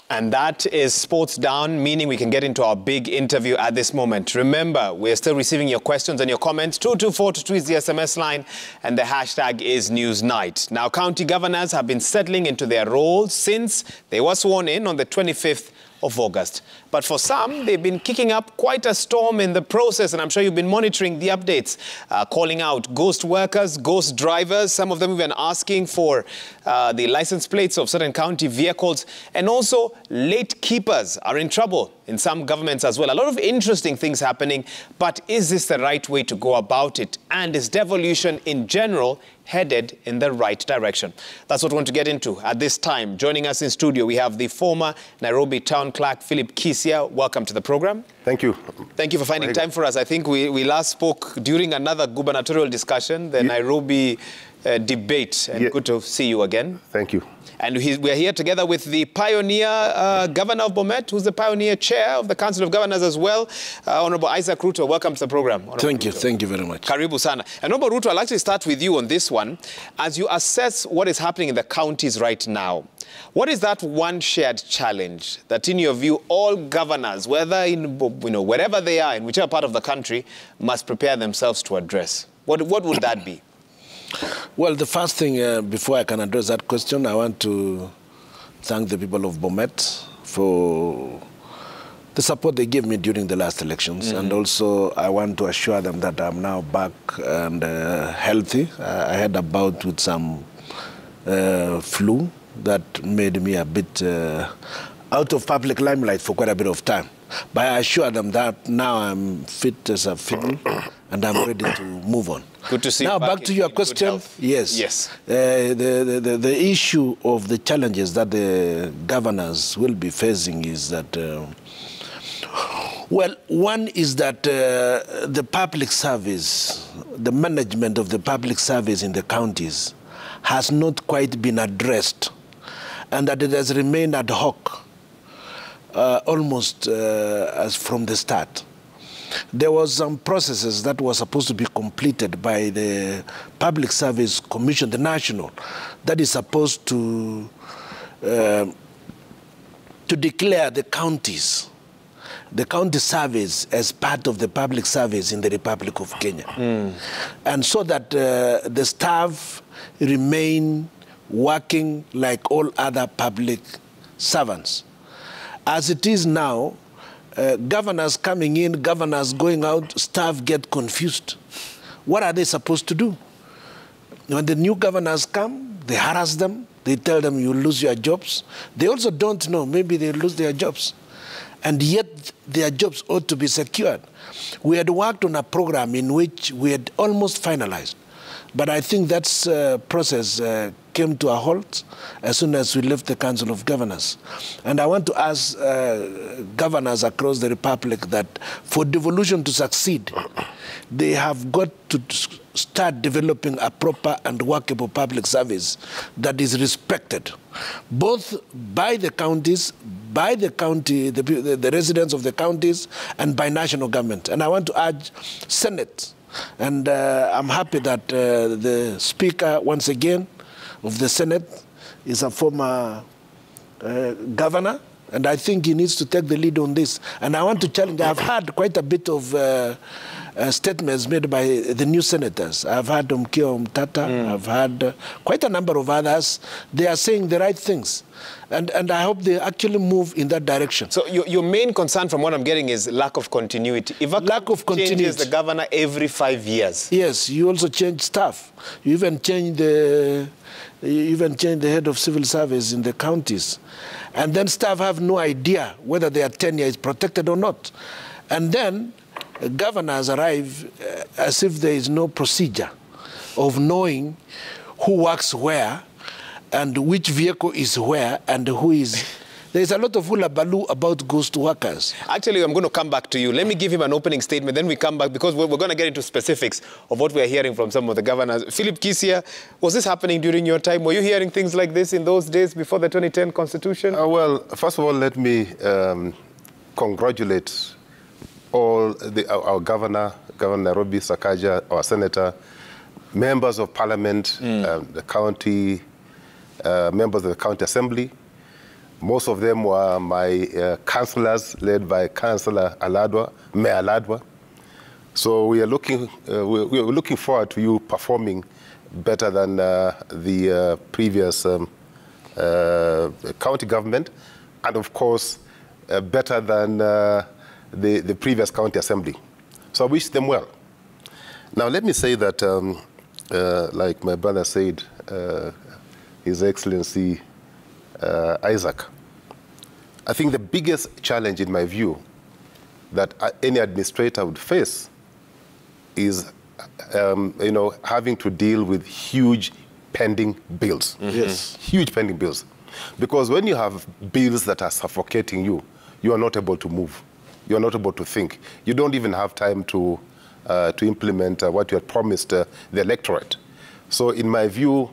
And that is sports down, meaning we can get into our big interview at this moment. Remember, we're still receiving your questions and your comments. 22422 is the SMS line, and the hashtag is NEWSNIGHT. Now, county governors have been settling into their roles since they were sworn in on the 25th of August. But for some, they've been kicking up quite a storm in the process, and I'm sure you've been monitoring the updates, calling out ghost workers, ghost drivers. Some of them even asking for the license plates of certain county vehicles, and also late keepers are in trouble in some governments as well. A lot of interesting things happening, but is this the right way to go about it? And is devolution in general headed in the right direction? That's what we want to get into at this time. Joining us in studio, we have the former Nairobi Town Clerk, Philip Kisia. Welcome to the program. Thank you. Thank you for finding time for us. I think we last spoke during another gubernatorial discussion, the Nairobi debate, and good to see you again. Thank you. And we're here together with the pioneer governor of BROUGJHT, who's the pioneer chair of the Council of Governors as well, Honorable Isaac Ruto. Welcome to the program. Thank you very much. Karibu sana. And Honorable Ruto, I'll actually start with you on this one. As you assess what is happening in the counties right now, what is that one shared challenge that, in your view, all governors, whether in wherever they are, in whichever part of the country, must prepare themselves to address? What would that be? Well, the first thing, before I can address that question, I want to thank the people of BROUGJHT for the support they gave me during the last elections. And also, I want to assure them that I'm now back and healthy. I had a bout with some flu that made me a bit out of public limelight for quite a bit of time. But I assure them that now I'm fit as a fiddle and I'm ready to move on. Good to see you. Now, back to your question. Yes. Yes. The issue of the challenges that the governors will be facing is that, well, one is that the public service, the management of the public service in the counties has not quite been addressed, and that it has remained ad hoc almost as from the start. There was some processes that were supposed to be completed by the Public Service Commission, the national, that is supposed to declare the counties, the county service as part of the public service in the Republic of Kenya. And so that the staff remain working like all other public servants. As it is now, governors coming in, governors going out, staff get confused. What are they supposed to do? When the new governors come, they harass them, they tell them you lose your jobs. They also don't know, maybe they lose their jobs. And yet their jobs ought to be secured. We had worked on a program in which we had almost finalized. But I think that process came to a halt as soon as we left the Council of Governors. And I want to ask governors across the Republic that for devolution to succeed, they have got to start developing a proper and workable public service that is respected, both by the counties, by the county, the residents of the counties, and by national government. And I want to urge Senate. And I'm happy that the Speaker, once again, of the Senate is a former governor, and I think he needs to take the lead on this. And I want to challenge, I've had quite a bit of statements made by the new senators. I've had Mkio Mtata, I've had quite a number of others. They are saying the right things. And I hope they actually move in that direction. So your main concern from what I'm getting is lack of continuity. If a lack of continuity changes the governor every 5 years. Yes, you also change staff. You even change the head of civil service in the counties. And then staff have no idea whether their tenure is protected or not. And then governors arrive as if there is no procedure of knowing who works where and which vehicle is where and who is. There's a lot of hullabaloo about ghost workers. Actually, I'm going to come back to you. Let me give him an opening statement, then we come back, because we're going to get into specifics of what we're hearing from some of the governors. Philip Kisia, was this happening during your time? Were you hearing things like this in those days before the 2010 Constitution? Well, first of all, let me congratulate all our Governor Nairobi Sakaja, our Senator, members of Parliament, the county, members of the County Assembly, Most of them were my councillors, led by Councillor Aladwa, Mayor Aladwa. So we are looking forward to you performing better than the previous county government, and of course better than the previous county assembly. So I wish them well. Now let me say that, like my brother said, His Excellency Isaac, I think the biggest challenge in my view that any administrator would face is having to deal with huge pending bills. Mm-hmm. Yes. Huge pending bills. Because when you have bills that are suffocating you, you are not able to move. You are not able to think. You don't even have time to implement what you had promised the electorate. So in my view,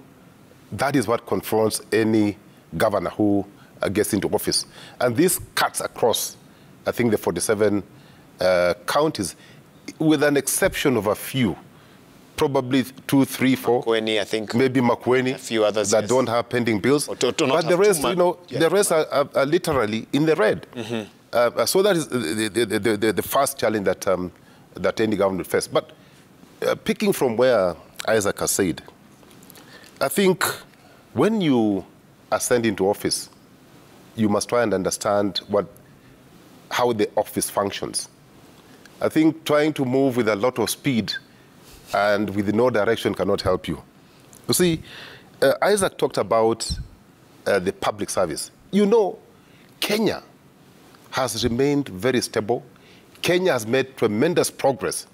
that is what confronts any governor who gets into office. And this cuts across, I think, the 47 counties, with an exception of a few, probably 2, 3, 4. Makueni, I think. Maybe Makueni. A few others, that yes. don't have pending bills. But the rest, yeah. the rest are literally in the red. Mm-hmm. So that is the first challenge that any government faces. But picking from where Isaac has said, I think when you ascend into office, you must try and understand how the office functions. I think trying to move with a lot of speed and with no direction cannot help you. You see, Isaac talked about the public service. You know, Kenya has remained very stable. Kenya has made tremendous progress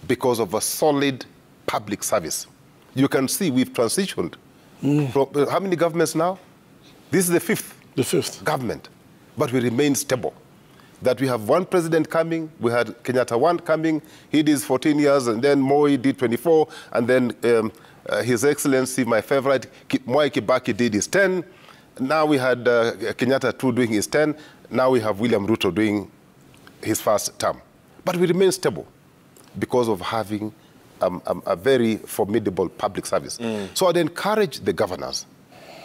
because of a solid public service. You can see we've transitioned from how many governments now? This is the fifth. The fifth government, but we remain stable. That we have one president coming, we had Kenyatta one coming, he did 14 years, and then Moi did 24, and then His Excellency, my favorite, Mwai Kibaki did his 10. Now we had Kenyatta 2 doing his 10. Now we have William Ruto doing his first term. But we remain stable because of having a very formidable public service. So I'd encourage the governors,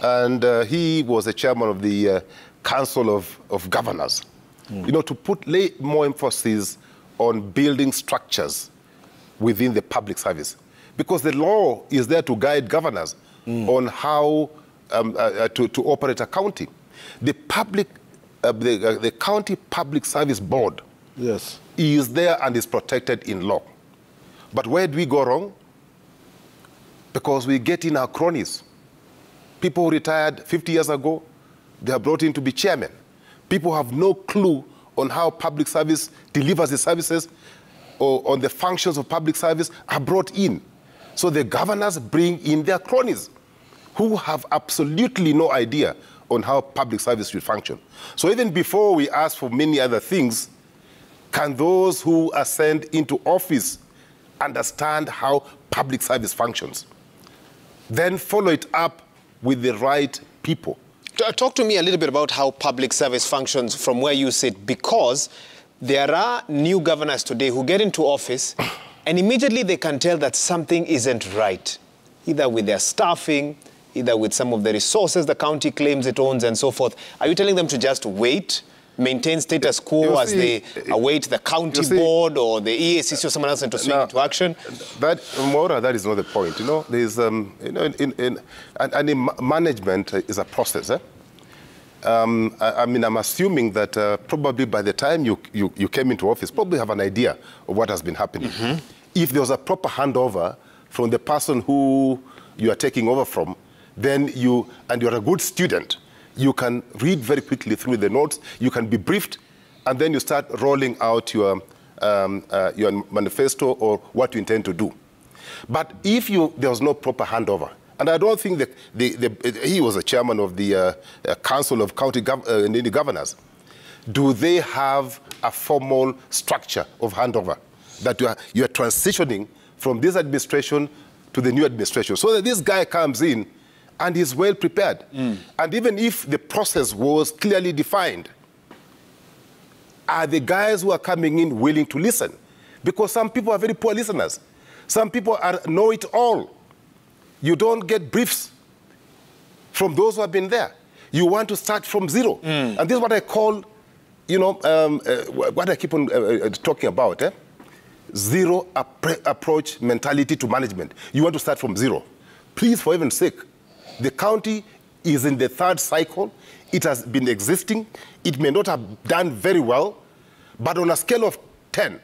and he was the chairman of the Council of Governors, to lay more emphasis on building structures within the public service. Because the law is there to guide governors on how to operate a county. The County Public Service Board is there and is protected in law. But where do we go wrong? Because we get in our cronies. People who retired 50 years ago, they are brought in to be chairmen. People have no clue on how public service delivers the services or on the functions of public service are brought in. So the governors bring in their cronies who have absolutely no idea on how public service should function. So even before we ask for many other things, can those who ascend into office understand how public service functions? Then follow it up with the right people. Talk to me a little bit about how public service functions from where you sit, because there are new governors today who get into office and immediately they can tell that something isn't right, either with their staffing, either with some of the resources the county claims it owns and so forth. Are you telling them to just wait, maintain status quo as they await the county board or the EACC or someone else to swing into action? That is not the point. There's, in management is a process. I mean, I'm assuming that probably by the time you came into office, probably have an idea of what has been happening. If there was a proper handover from the person who you are taking over from, then you're a good student, you can read very quickly through the notes, you can be briefed, and then you start rolling out your manifesto or what you intend to do. But if there was no proper handover, and I don't think that he was a chairman of the Council of County Governors, do they have a formal structure of handover that you are transitioning from this administration to the new administration, so that this guy comes in and is well prepared. And even if the process was clearly defined, are the guys who are coming in willing to listen? Because some people are very poor listeners. Some people know it all. You don't get briefs from those who have been there. You want to start from zero. And this is what I call, you know, what I keep on talking about, zero approach mentality to management. You want to start from zero. Please, for heaven's sake, the county is in the third cycle. It has been existing. It may not have done very well, but on a scale of 10,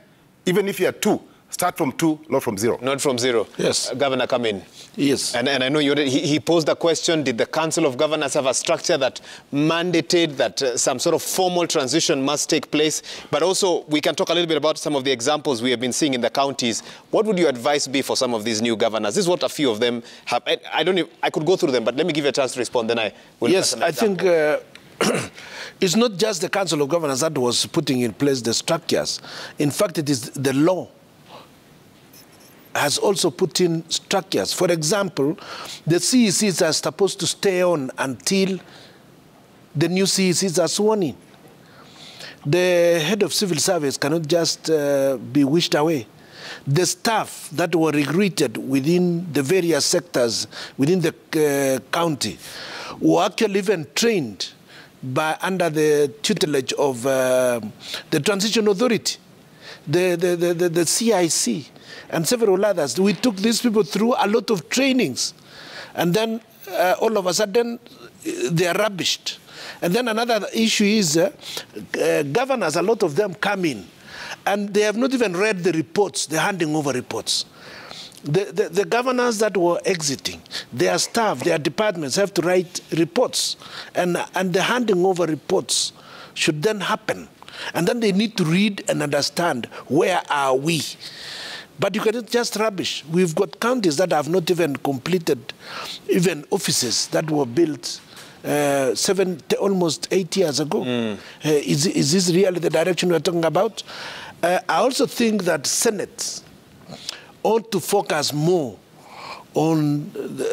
even if you are 2, start from 2, not from 0. Not from 0. Yes. Governor, come in. Yes. And I know he posed a question, did the Council of Governors have a structure that mandated that some sort of formal transition must take place? But also, we can talk a little bit about some of the examples we have been seeing in the counties. What would your advice be for some of these new governors? This is what a few of them have. I could go through them, but let me give you a chance to respond, then I will. Yes, I think it's not just the Council of Governors that was putting in place the structures. In fact, it is the law has also put in structures. For example, the CECs are supposed to stay on until the new CECs are sworn in. The head of civil service cannot just be wished away. The staff that were recruited within the various sectors within the county were actually even trained under the tutelage of the Transition Authority, the CIC, and several others. We took these people through a lot of trainings, and then all of a sudden they are rubbished. And then another issue is governors, a lot of them come in, and they have not even read the reports, the handing over reports. The governors that were exiting, their staff, their departments have to write reports, and the handing over reports should then happen. And then they need to read and understand, where are we? But you cannot just rubbish. We've got counties that have not even completed even offices that were built almost 8 years ago. Is this really the direction we're talking about? I also think that Senate ought to focus more on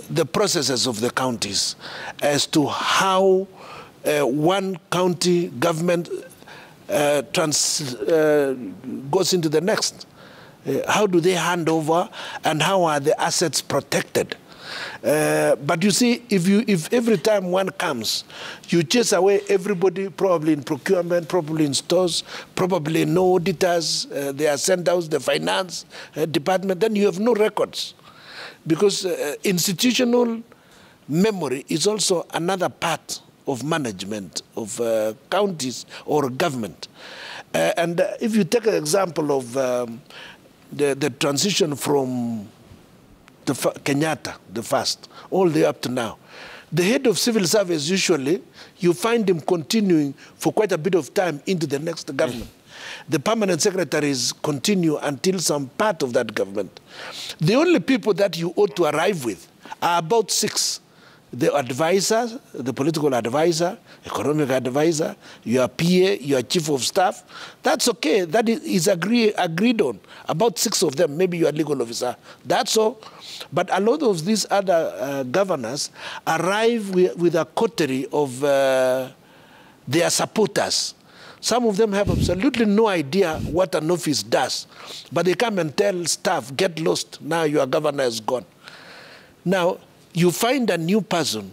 the processes of the counties as to how one county government goes into the next. How do they hand over, and how are the assets protected? But you see, if every time one comes, you chase away everybody, probably in procurement, probably in stores, probably no auditors, they are sent out, the finance department, then you have no records. Because institutional memory is also another part of management of counties or government. And if you take an example of the transition from Kenyatta, the first, all the way up to now, the head of civil service, usually, you find him continuing for quite a bit of time into the next government. The permanent secretaries continue until some part of that government. The only people that you ought to arrive with are about 6. The advisor, the political advisor, economic advisor, your PA, your chief of staff. That's okay. That is agreed on. About 6 of them, maybe your legal officer. That's all. But a lot of these other governors arrive with a coterie of their supporters. Some of them have absolutely no idea what an office does. But they come and tell staff, get lost, now your governor is gone. Now, you find a new person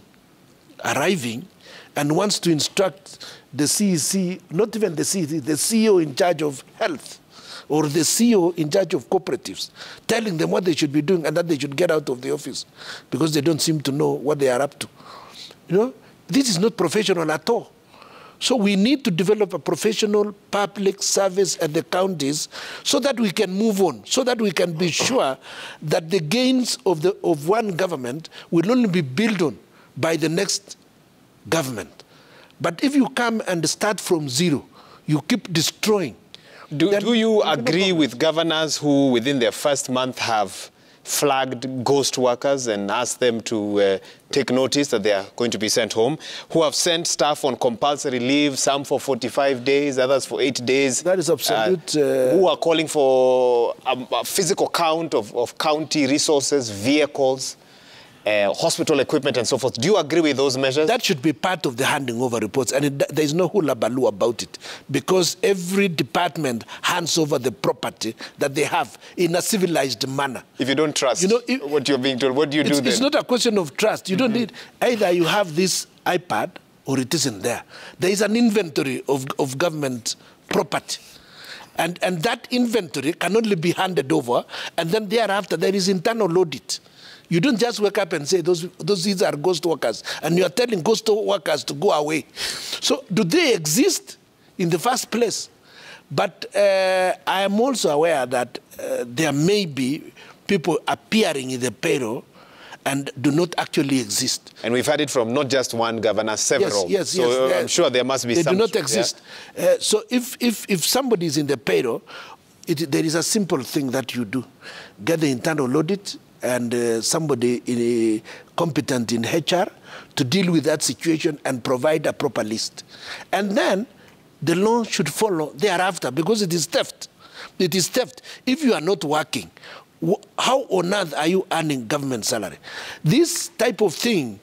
arriving and wants to instruct the CEC, not even the CEC, the CEO in charge of health, or the CEO in charge of cooperatives, telling them what they should be doing and that they should get out of the office because they don't seem to know what they are up to. You know, this is not professional at all. So we need to develop a professional public service at the counties so that we can move on, so that we can be sure that the gains of one government will only be built on by the next government. But if you come and start from zero, you keep destroying. Do you agree with governors who, within their first month, have flagged ghost workers and asked them to take notice that they are going to be sent home, who have sent staff on compulsory leave, some for 45 days, others for 8 days? That is absolute. Who are calling for a physical count of county resources, vehicles, hospital equipment and so forth. Do you agree with those measures? That should be part of the handing over reports, and there is no hula baloo about it, because every department hands over the property that they have in a civilized manner. If you don't trust what you're being told, what do you do then? It's not a question of trust. You don't need, either you have this iPad or it isn't there. There is an inventory of government property. And that inventory can only be handed over, and then thereafter there is internal audit. You don't just wake up and say these are ghost workers, and you are telling ghost workers to go away. So do they exist in the first place? But I am also aware that there may be people appearing in the payroll and do not actually exist. And we've had it from not just one governor, several. Yes. So I'm sure there must be some. They do not exist. Yeah? So if somebody is in the payroll, there is a simple thing that you do. Get the internal audit and somebody competent in HR to deal with that situation and provide a proper list. And then the law should follow thereafter, because it is theft. It is theft. If you are not working, how on earth are you earning government salary? This type of thing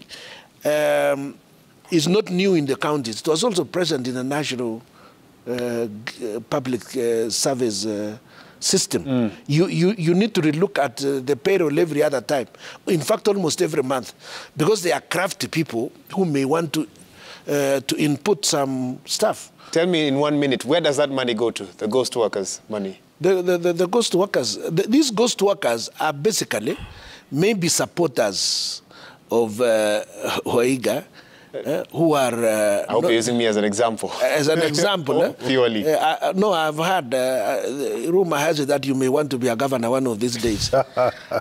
is not new in the counties. It was also present in the national public service system. You need to relook at the payroll every other time. In fact, almost every month, because they are crafty people who may want to input some stuff. Tell me in 1 minute, where does that money go to, the ghost workers' money? The ghost workers, these ghost workers are basically maybe supporters of Hoiga, who are... I hope you're using me as an example. As an example. Purely. No, I've heard, rumor has it that you may want to be a governor one of these days.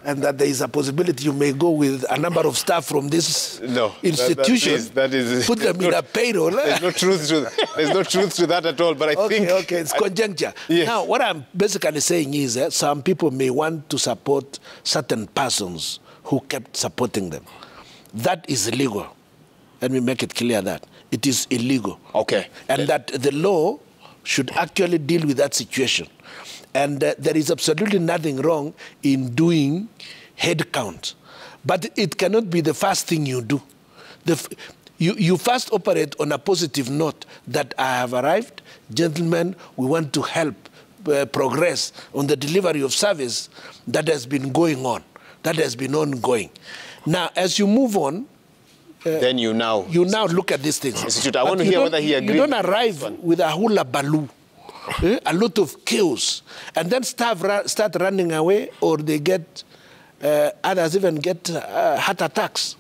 And that there is a possibility you may go with a number of staff from this institution, that is, put them in a payroll. There's no truth to that at all, but I think... Okay, it's conjecture. Yes. Now, what I'm basically saying is some people may want to support certain persons who kept supporting them. That is illegal. Let me make it clear that it is illegal. Okay. And that the law should actually deal with that situation. And there is absolutely nothing wrong in doing head count. But it cannot be the first thing you do. You first operate on a positive note that I have arrived, gentlemen, we want to help progress on the delivery of service that has been going on, that has been ongoing. Now, as you move on, then you now look at these things. Institute, I want to hear whether he agrees. You don't arrive with a hula baloo, a lot of chaos, and then start running away, or they get, others even get heart attacks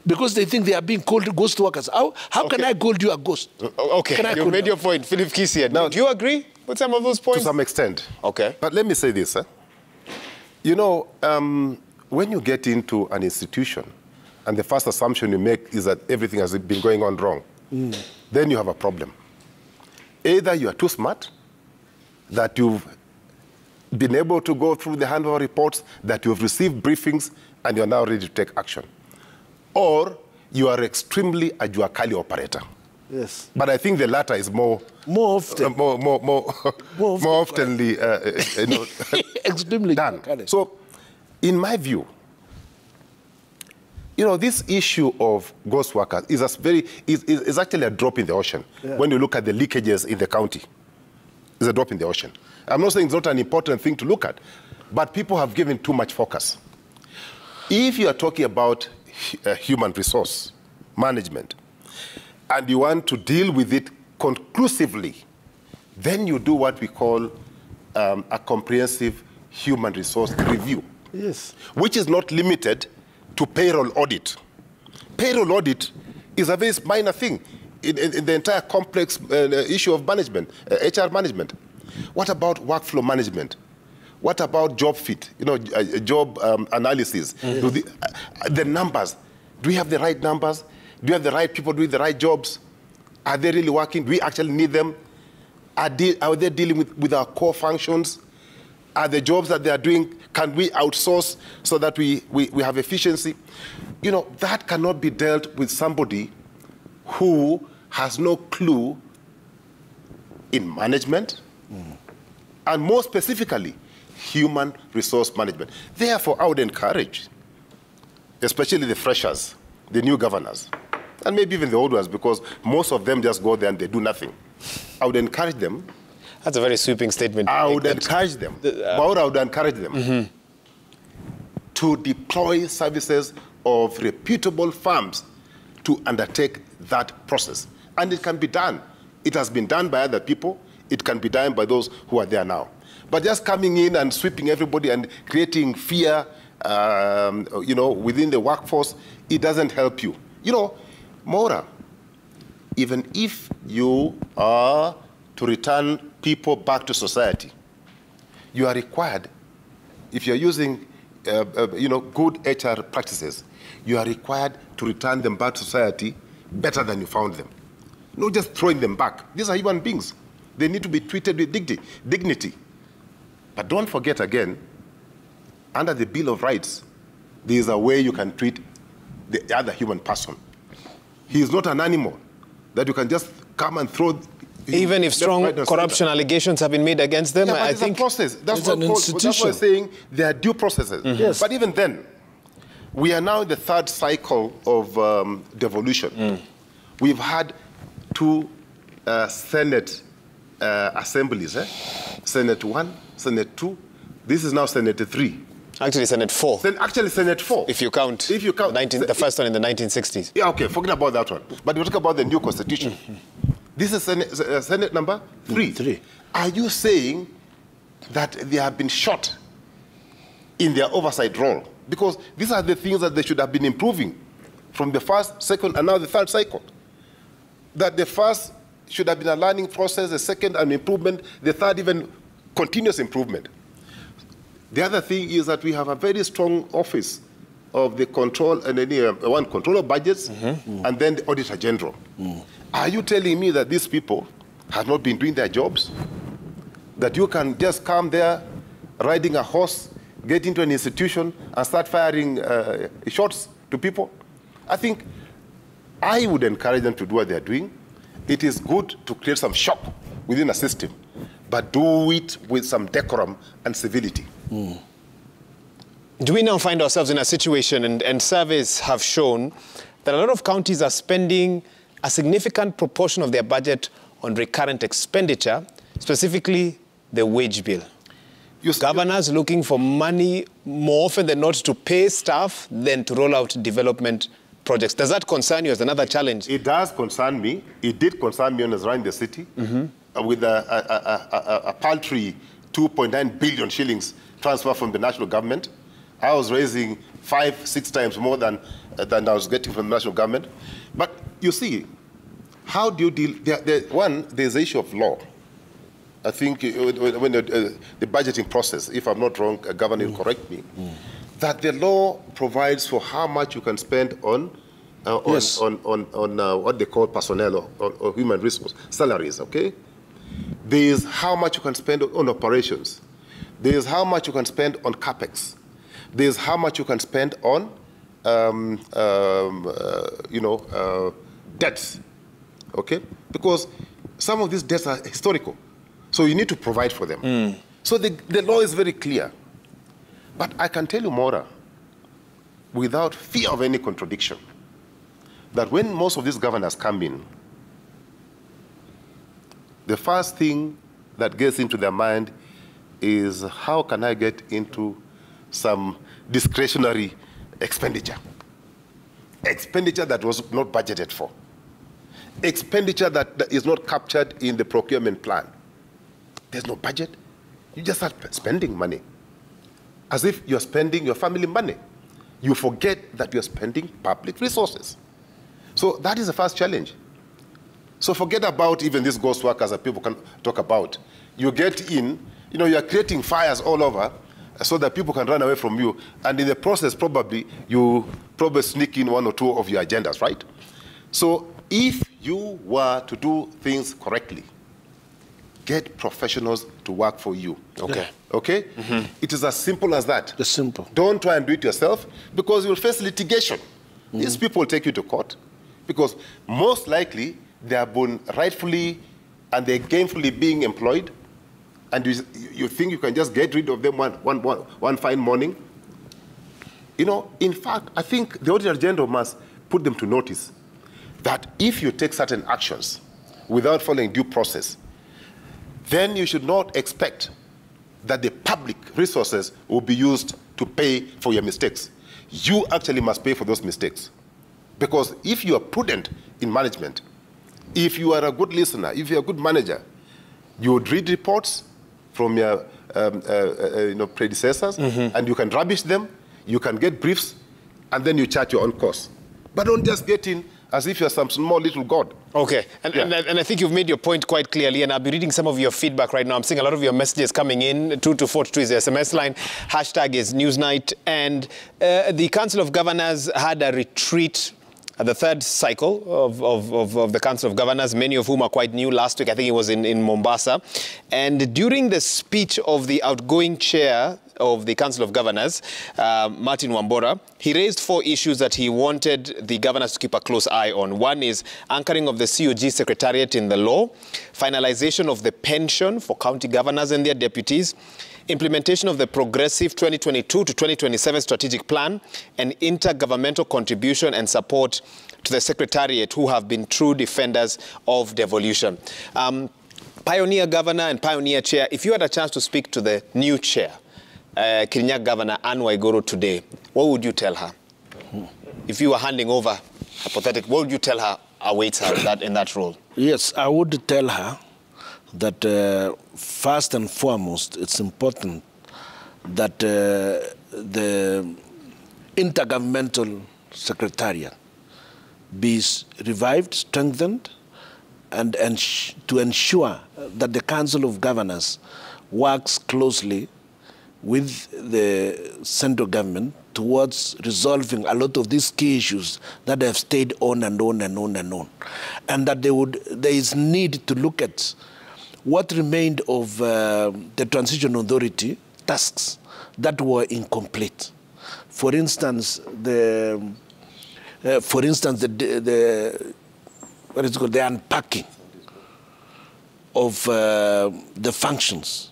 because they think they are being called ghost workers. How can I call you a ghost? Okay, you made your point. Philip Kisian. Now, do you agree with some of those points? To some extent. Okay. But let me say this. You know, when you get into an institution, and the first assumption you make is that everything has been going on wrong, then you have a problem. Either you are too smart, that you've been able to go through the handover reports, that you've received briefings, and you're now ready to take action. Or you are extremely a juakali operator. Yes. But I think the latter is more often, more oftenly extremely done. juakali. So, in my view, you know, this issue of ghost workers is actually a drop in the ocean. Yeah. When you look at the leakages in the county, it's a drop in the ocean. I'm not saying it's not an important thing to look at, but people have given too much focus. If you are talking about human resource management and you want to deal with it conclusively, then you do what we call a comprehensive human resource review, yes, which is not limited to payroll audit. Payroll audit is a very minor thing in the entire complex issue of management, HR management. What about workflow management? What about job fit? You know, job analysis. The numbers. Do we have the right numbers? Do we have the right people doing the right jobs? Are they really working? Do we actually need them? Are they dealing with our core functions? Are the jobs that they are doing, can we outsource so that we have efficiency? You know, that cannot be dealt with somebody who has no clue in management, and more specifically, human resource management. Therefore, I would encourage, especially the freshers, the new governors, and maybe even the old ones, because most of them just go there and they do nothing. I would encourage them. That's a very sweeping statement. I would encourage them. I would encourage them to deploy services of reputable firms to undertake that process. And it can be done. It has been done by other people. It can be done by those who are there now. But just coming in and sweeping everybody and creating fear, you know, within the workforce, it doesn't help you. You know, Maura, even if you are to return people back to society, you are required, if you're using you know, good HR practices, you are required to return them back to society better than you found them. Not just throwing them back. These are human beings. They need to be treated with dignity. But don't forget again, under the Bill of Rights, there is a way you can treat the other human person. He is not an animal that you can just come and throw. Even if strong corruption allegations have been made against them, yeah, but I it's think a process. That's what we're saying. There are due processes. Yes. But even then, we are now in the third cycle of devolution. We've had 2 Senate assemblies. Senate 1, Senate 2. This is now Senate 3. Actually, Senate 4. Actually, Senate 4. If you count, the first one in the 1960s. Yeah, okay, forget about that one. But we talk about the new constitution. This is Senate number 3. Are you saying that they have been shot in their oversight role? Because these are the things that they should have been improving from the first, second, and now the third cycle. That the first should have been a learning process, the second an improvement, the third even continuous improvement. The other thing is that we have a very strong office of the control and one control of budgets and then the Auditor General. Are you telling me that these people have not been doing their jobs? That you can just come there, riding a horse, get into an institution and start firing shots to people? I think I would encourage them to do what they're doing. It is good to create some shock within a system, but do it with some decorum and civility. Do we now find ourselves in a situation, and surveys have shown that a lot of counties are spending a significant proportion of their budget on recurrent expenditure, specifically the wage bill? Governors looking for money more often than not to pay staff than to roll out development projects. Does that concern you as another challenge? It does concern me. It did concern me when I was running the city with a paltry 2.9 billion shillings transfer from the national government. I was raising 5-6 times more than I was getting from the national government. But you see, how do you deal? There's the issue of law. I think when the budgeting process, if I'm not wrong, a governor will correct me, that the law provides for how much you can spend on what they call personnel or human resource, salaries, okay? There is how much you can spend on operations. There is how much you can spend on capex. There is how much you can spend on, debts, okay? Because some of these debts are historical, so you need to provide for them. So the law is very clear. But I can tell you, Maura, without fear of any contradiction, that when most of these governors come in, the first thing that gets into their mind is, how can I get into some discretionary expenditure? Expenditure that was not budgeted for. Expenditure that is not captured in the procurement plan. There's no budget. You just start spending money, as if you're spending your family money. You forget that you're spending public resources. So that is the first challenge. So forget about even these ghost workers that people can talk about. You get in, you're creating fires all over so that people can run away from you. And in the process, you sneak in 1 or 2 of your agendas, right? So if you were to do things correctly, get professionals to work for you. Okay. Okay? It is as simple as that. It's simple. Don't try and do it yourself, because you'll face litigation. These people will take you to court, because most likely they have been rightfully and they're gainfully being employed, and you think you can just get rid of them one fine morning. In fact, I think the Auditor General must put them to notice that if you take certain actions without following due process, then you should not expect that the public resources will be used to pay for your mistakes. You actually must pay for those mistakes. Because if you are prudent in management, if you are a good listener, if you're a good manager, you would read reports from your predecessors, and you can rubbish them, you can get briefs, and then you chart your own course. But don't just get in as if you're some small little god. Okay, and I think you've made your point quite clearly, and I'll be reading some of your feedback right now. I'm seeing a lot of your messages coming in. 22422 is the SMS line. Hashtag is Newsnight. And the Council of Governors had a retreat at the third cycle of the Council of Governors, many of whom are quite new. Last week, I think it was in Mombasa. And during the speech of the outgoing chair of the Council of Governors, Martin Wambora, he raised 4 issues that he wanted the governors to keep a close eye on. One is anchoring of the COG Secretariat in the law, finalization of the pension for county governors and their deputies, implementation of the progressive 2022 to 2027 strategic plan, and intergovernmental contribution and support to the Secretariat, who have been true defenders of devolution. Pioneer Governor and Pioneer Chair, if you had a chance to speak to the new chair, Kirinyaga Governor Anne Waiguru today, what would you tell her? If you were handing over, hypothetically, what would you tell her awaits her in that role? Yes, I would tell her that first and foremost, it's important that the intergovernmental secretariat be revived, strengthened, and to ensure that the Council of Governors works closely with the central government towards resolving a lot of these key issues that have stayed on and on and on and on. And that there is need to look at what remained of the transition authority tasks that were incomplete. For instance, the unpacking of the functions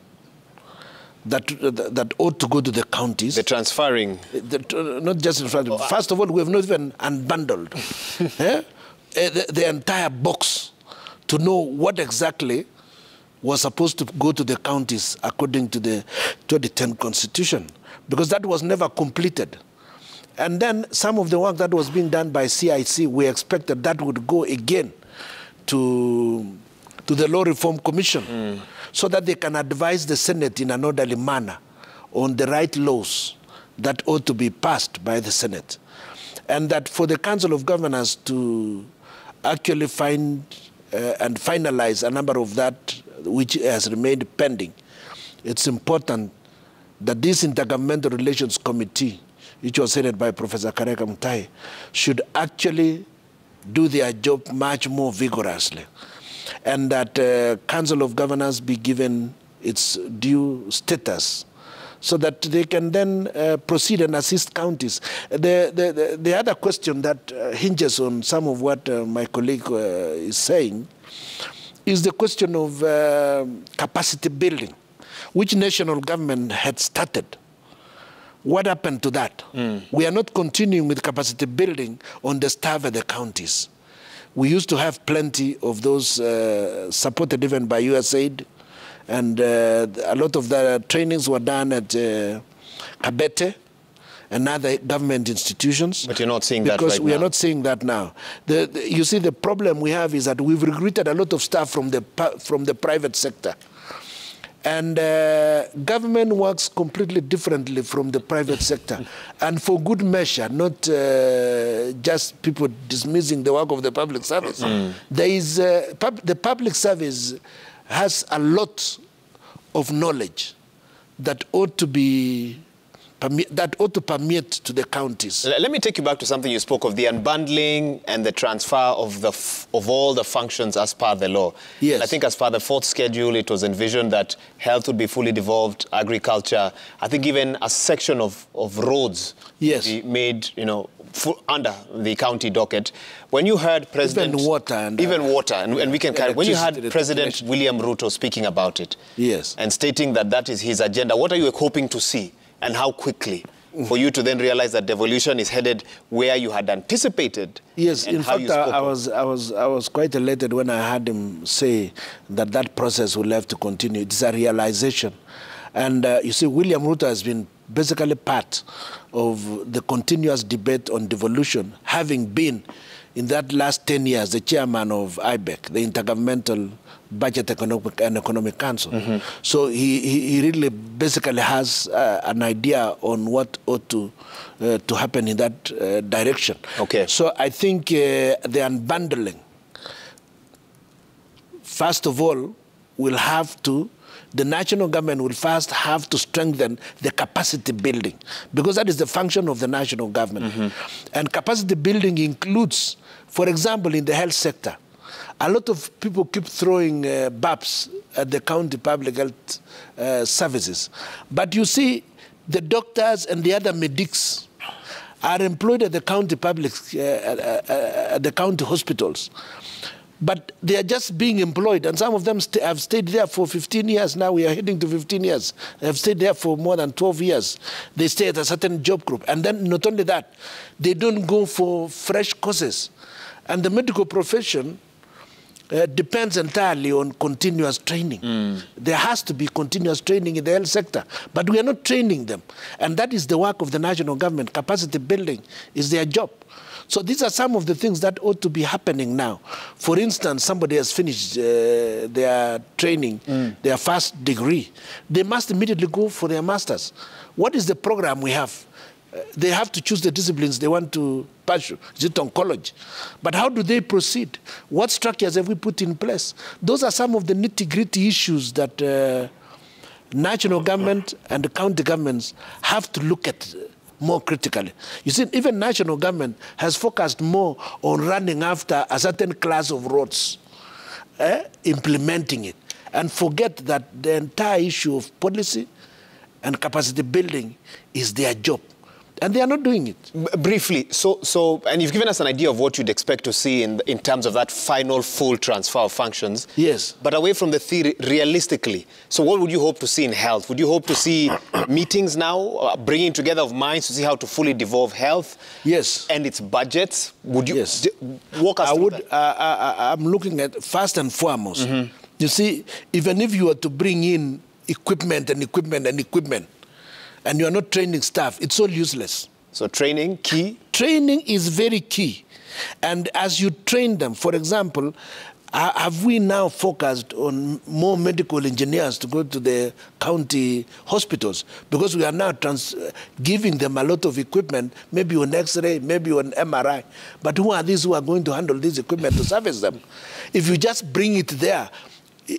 that ought to go to the counties. The transferring. Not just transferring. First of all, we have not even unbundled the entire box to know what exactly was supposed to go to the counties according to the 2010 Constitution, because that was never completed. And then some of the work that was being done by CIC, we expected that would go again to the Law Reform Commission, so that they can advise the Senate in an orderly manner on the right laws that ought to be passed by the Senate. And that for the Council of Governors to actually find and finalize a number of that which has remained pending, it's important that this Intergovernmental Relations Committee, which was headed by Professor Kareka Mutai, should actually do their job much more vigorously, and that Council of Governors be given its due status so that they can then proceed and assist counties. The other question that hinges on some of what my colleague is saying is the question of capacity building, which national government had started. What happened to that? We are not continuing with capacity building on the staff at the counties. We used to have plenty of those supported even by USAID, and a lot of the trainings were done at Kabete and other government institutions. But you're not seeing that right now. Because we are not seeing that now. You see, the problem we have is that we've recruited a lot of staff from the private sector. And government works completely differently from the private sector. And for good measure, not just people dismissing the work of the public service. There is, the public service has a lot of knowledge that ought to be permeate to the counties. Let me take you back to something you spoke of, the unbundling and the transfer of all the functions as per the law. Yes. I think as per the 4th schedule, it was envisioned that health would be fully devolved, agriculture, I think even a section of roads would be made, under the county docket. When you heard President... Even water. And we can carry... When you heard President William Ruto speaking about it, and stating that that is his agenda, what are you hoping to see? And how quickly for you to then realize that devolution is headed where you had anticipated? Yes, in fact, I was quite elated when I heard him say that process will have to continue. It's a realization. And you see, William Ruto has been basically part of the continuous debate on devolution, having been in that last 10 years the chairman of IBEC, the Intergovernmental Budget and Economic Council. So he really basically has an idea on what ought to happen in that direction. Okay. So I think the unbundling, first of all, the national government will first have to strengthen the capacity building, because that is the function of the national government. And capacity building includes, for example, in the health sector, a lot of people keep throwing BAPs at the county public health services. But you see, the doctors and the other medics are employed at the county at the county hospitals. But they are just being employed, and some of them have stayed there for 15 years. Now we are heading to 15 years. They have stayed there for more than 12 years. They stay at a certain job group. And then not only that, they don't go for fresh courses. And the medical profession depends entirely on continuous training. There has to be continuous training in the health sector, but we are not training them. And that is the work of the national government. Capacity building is their job. So these are some of the things that ought to be happening now. For instance, somebody has finished their training, their first degree. They must immediately go for their master's. What is the program we have? They have to choose the disciplines they want to pursue. Is it oncology? But how do they proceed? What structures have we put in place? Those are some of the nitty-gritty issues that national government and the county governments have to look at more critically. You see, even national government has focused more on running after a certain class of roads, implementing it, and forget that the entire issue of policy and capacity building is their job. And they are not doing it. Briefly, and you've given us an idea of what you'd expect to see in terms of that final full transfer of functions. Yes. But away from the theory, realistically, so what would you hope to see in health? Would you hope to see meetings now, bringing together of minds to see how to fully devolve health? Yes. And its budgets? Would you yes. walk us through that? I'm looking at, first and foremost, you see, even if you were to bring in equipment, and you are not training staff, it's all useless. So training, key? Training is very key. And as you train them, for example, have we now focused on more medical engineers to go to the county hospitals? Because we are now giving them a lot of equipment, maybe on X-ray, maybe on MRI. But who are these who are going to handle this equipment to service them? If you just bring it there,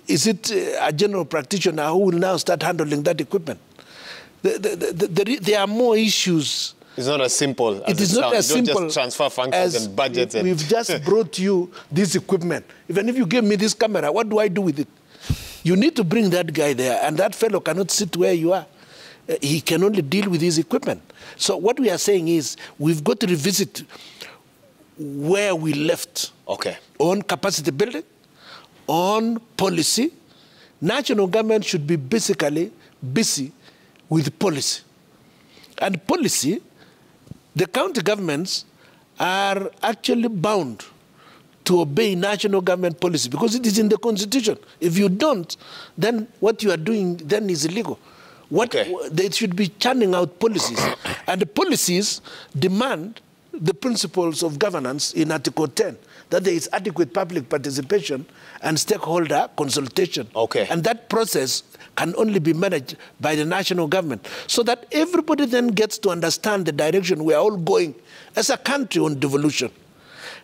is it a general practitioner who will now start handling that equipment? There are more issues. It's not as simple as it is not as simple. Don't just transfer functions and budgets. We've just brought you this equipment. Even if you give me this camera, what do I do with it? You need to bring that guy there, and that fellow cannot sit where you are. He can only deal with his equipment. So what we are saying is we've got to revisit where we left on capacity building, on policy. National government should be basically busy with policy. And policy, the county governments are actually bound to obey national government policy because it is in the Constitution. If you don't, then what you are doing then is illegal. They should be churning out policies. And the policies demand the principles of governance in Article 10, that there is adequate public participation and stakeholder consultation. And that process can only be managed by the national government, so that everybody then gets to understand the direction we are all going as a country on devolution.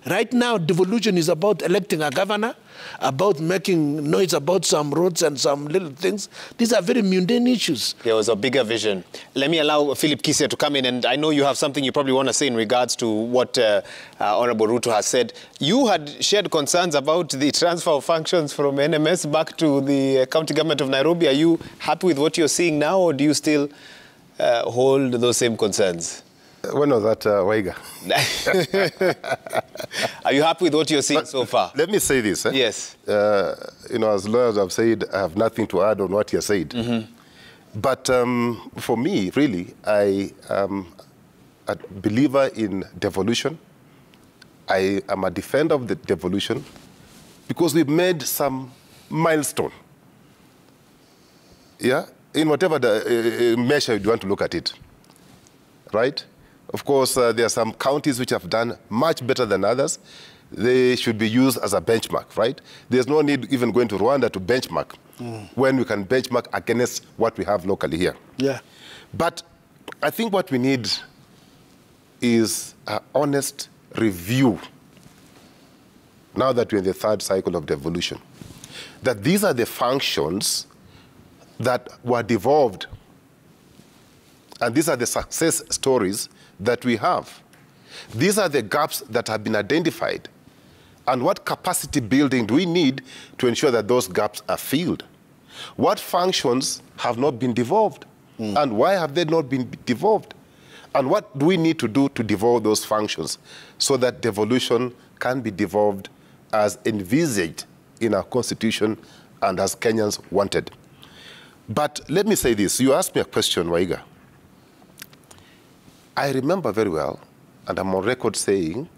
Right now, devolution is about electing a governor, about making noise about some roads and some little things. These are very mundane issues. There was a bigger vision. Let me allow Philip Kisia to come in, and I know you have something you probably want to say in regards to what Honorable Ruto has said. You had shared concerns about the transfer of functions from NMS back to the county government of Nairobi. Are you happy with what you're seeing now, or do you still hold those same concerns? When was that, Waiga? Are you happy with what you're seeing so far? Let me say this. Yes. You know, as lawyers have said, I have nothing to add on what you said. But for me, really, I am a believer in devolution. I am a defender of the devolution because we've made some milestone. Yeah? In whatever the measure you want to look at it. right? Of course, there are some counties which have done much better than others. They should be used as a benchmark, right? There's no need even going to Rwanda to benchmark when we can benchmark against what we have locally here. Yeah. But I think what we need is an honest review, now that we're in the third cycle of devolution, that these are the functions that were devolved, and these are the success stories that we have. These are the gaps that have been identified, and what capacity building do we need to ensure that those gaps are filled? What functions have not been devolved, and why have they not been devolved? And what do we need to do to devolve those functions so that devolution can be devolved as envisaged in our Constitution and as Kenyans wanted? But let me say this. You asked me a question, Waiga. I remember very well, and I'm on record saying,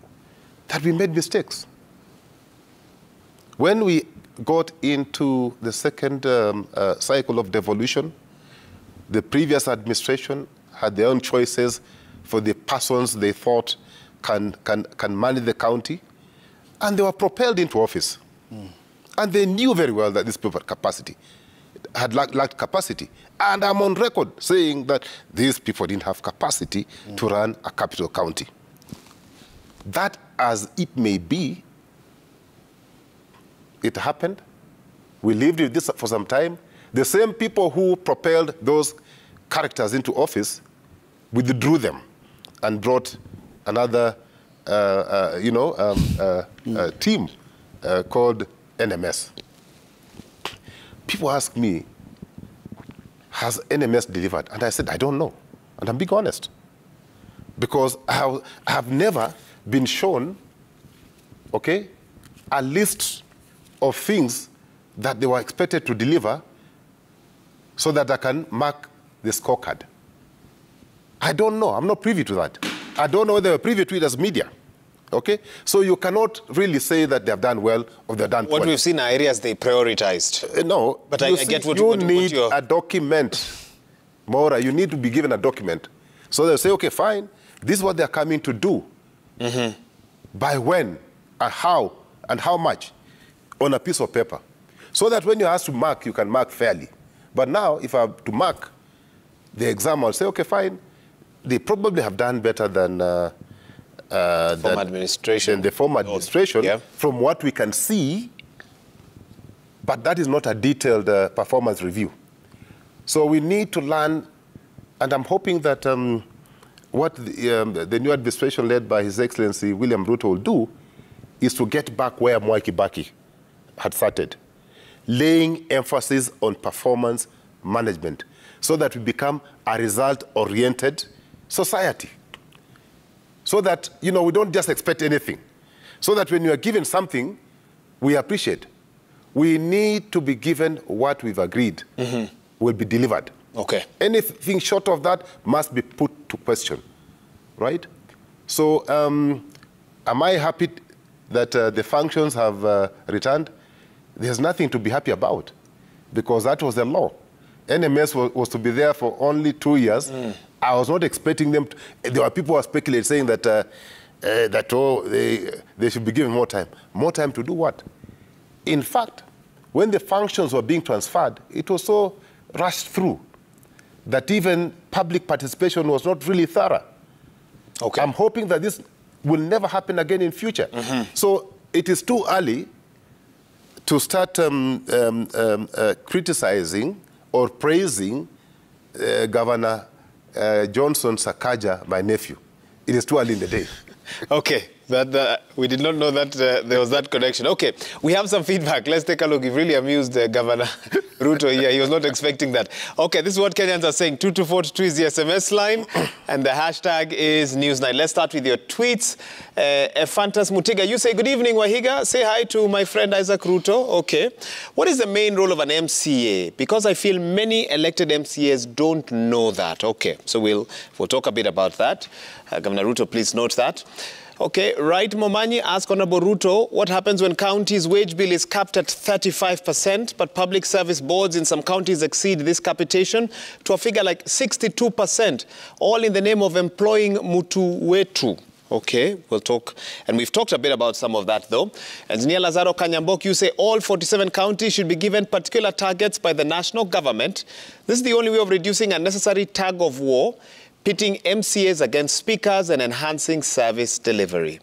that we made mistakes. When we got into the second cycle of devolution, the previous administration had their own choices for the persons they thought can manage the county, and they were propelled into office. And they knew very well that these people had lacked capacity. And I'm on record saying that these people didn't have capacity to run a capital county. That, as it may be, it happened. We lived with this for some time. The same people who propelled those characters into office withdrew them and brought another, team called NMS. People ask me, has NMS delivered? And I said, I don't know. And I'm being honest. Because I have never been shown, okay, a list of things that they were expected to deliver so that I can mark the scorecard. I don't know. I'm not privy to that. I don't know whether they're privy to it as media. Okay? So you cannot really say that they have done well or they've done poorly. What we've seen are areas they prioritized. No. But I get what you need a document. Maura, you need to be given a document. So they'll say, okay, fine. This is what they're coming to do. By when, and how much on a piece of paper. So that when you're asked to mark, you can mark fairly. But now, if I have to mark the exam, I'll say, okay, fine. They probably have done better than the former administration, from what we can see, but that is not a detailed performance review. So we need to learn, and I'm hoping that what the new administration led by His Excellency William Ruto will do is to get back where Mwai Kibaki had started, laying emphasis on performance management so that we become a result-oriented society. So that, we don't just expect anything. So that when you are given something, we appreciate. We need to be given what we've agreed will be delivered. Okay. Anything short of that must be put to question, right? So am I happy that the functions have returned? There's nothing to be happy about because that was the law. NMS was to be there for only 2 years. I was not expecting them to, there were people who were speculating saying that, they should be given more time. More time to do what? In fact, when the functions were being transferred, it was so rushed through that even public participation was not really thorough. Okay. I'm hoping that this will never happen again in future. So it is too early to start criticizing or praising Governor Johnson Sakaja, my nephew. It is too early in the day. Okay, we did not know that there was that connection. Okay, we have some feedback. Let's take a look. You've really amused Governor Ruto here. He was not expecting that. Okay, this is what Kenyans are saying. 22422 is the SMS line, and the hashtag is Newsnight. Let's start with your tweets. Fantas Mutiga, you say, good evening, Wahiga. Say hi to my friend Isaac Ruto. Okay. What is the main role of an MCA? Because I feel many elected MCAs don't know that. Okay, so we'll talk a bit about that. Governor Ruto, please note that. Okay, right, Momanyi asked Honorable Ruto, what happens when counties' wage bill is capped at 35%, but public service boards in some counties exceed this capitation to a figure like 62%, all in the name of employing Mutu Wetu? Okay, we'll talk. And we've talked a bit about some of that, though. Engineer Lazaro Kanyambok, you say all 47 counties should be given particular targets by the national government. This is the only way of reducing unnecessary tug of war, pitting MCAs against speakers and enhancing service delivery.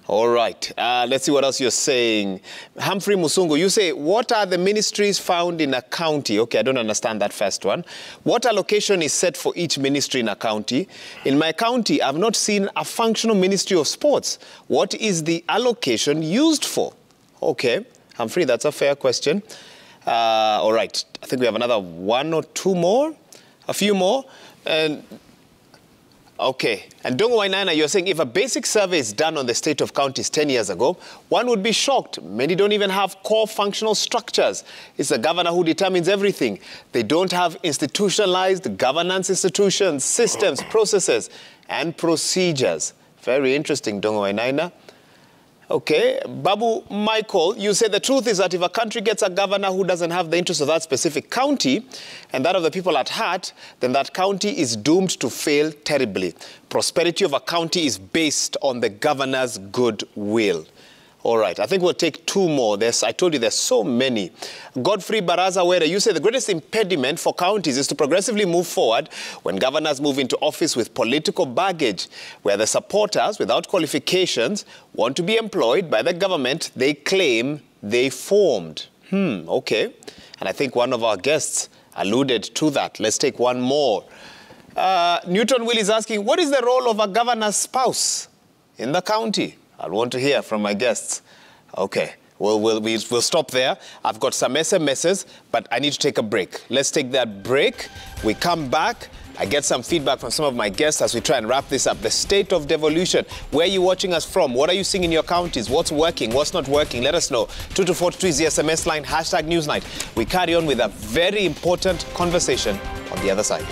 All right, let's see what else you're saying. Humphrey Musungu, you say, what are the ministries found in a county? Okay, I don't understand that first one. What allocation is set for each ministry in a county? In my county, I've not seen a functional ministry of sports. What is the allocation used for? Okay, Humphrey, that's a fair question. All right, I think we have another one or two more, a few more. And okay, and Dongo Wainaina, you're saying if a basic survey is done on the state of counties 10 years ago, one would be shocked. Many don't even have core functional structures. It's the governor who determines everything. They don't have institutionalized governance institutions, systems, processes, and procedures. Very interesting, Dongo Wainaina. Okay, Babu Michael, you say the truth is that if a country gets a governor who doesn't have the interests of that specific county and that of the people at heart, then that county is doomed to fail terribly. Prosperity of a county is based on the governor's goodwill. All right, I think we'll take two more. I told you there's so many. Godfrey Baraza Were, you say the greatest impediment for counties is to progressively move forward when governors move into office with political baggage, where the supporters, without qualifications, want to be employed by the government they claim they formed. Okay. And I think one of our guests alluded to that. Let's take one more. Newton Will is asking, what is the role of a governor's spouse in the county? I'll want to hear from my guests. Okay, we'll stop there. I've got some SMSs, but I need to take a break. Let's take that break. We come back. I get some feedback from some of my guests as we try and wrap this up. The state of devolution. Where are you watching us from? What are you seeing in your counties? What's working? What's not working? Let us know. 2243 is the SMS line, #NewsNight. We carry on with a very important conversation on the other side.